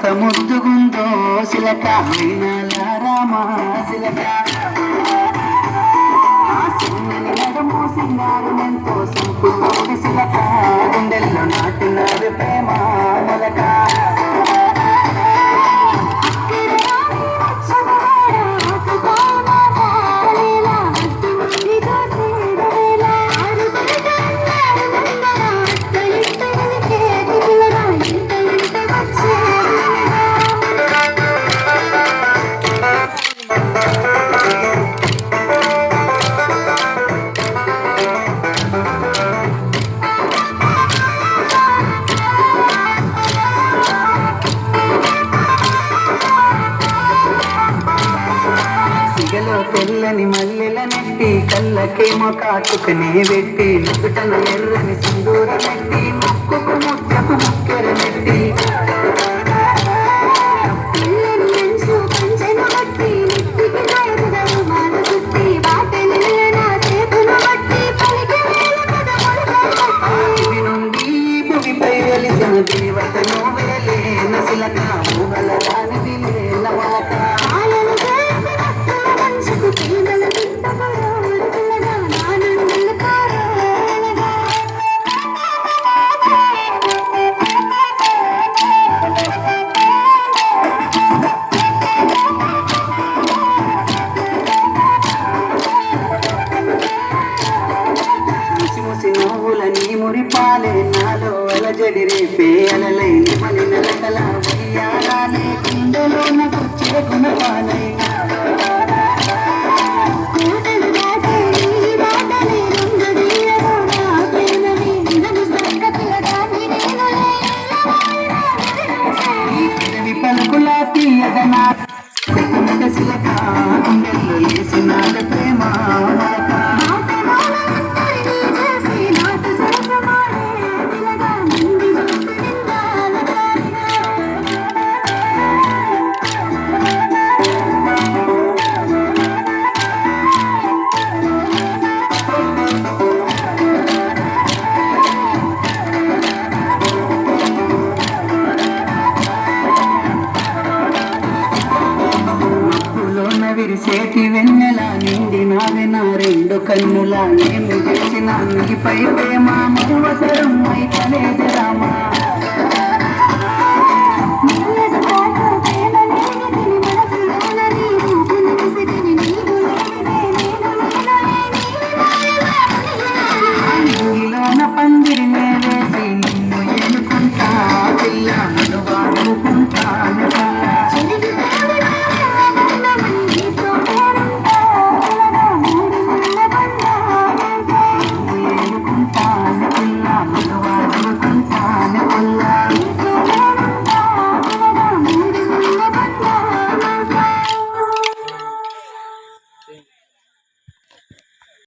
ఎంత ముద్దుగుందో సిలక రామా సిలక సిన్నని నడము సింగారం ఎంతో సంపూర్ణ సిలక గుండెల్లో నాటినారు ప్రేమ మొలక తెల్లని మల్లెల నెట్టి కళ్ళకేమో కాటుకనే పెట్టి నుదుటన ఎర్రని సింధూర నెట్టి ముక్కుకు ముద్దకు ముక్కెర నెట్టి నుండి భూమిపై వెలిసిన దేవతను వేలేన సిలక ఊహల దానిది లేన మొలక మురిపాలే నాలో అలజడి రేపే అలలై మలి నలకల వయ్యాలే కుండలో నాకు చిరకునపాలై పలుకులా తీయదనా సిలక గుండెల్లో వేసినాడ ప్రేమ విరిసేటి వెన్నెల నిండి నావే నా రెండు కన్నుల ఏమి చేసిన నీపై ప్రేమ మరువతరం అయితలేదు రామా నీలోన పందిరి వేసి నిన్ను ఎన్నుకుంటా పిల్ల నన్ను వాడుకుంటాను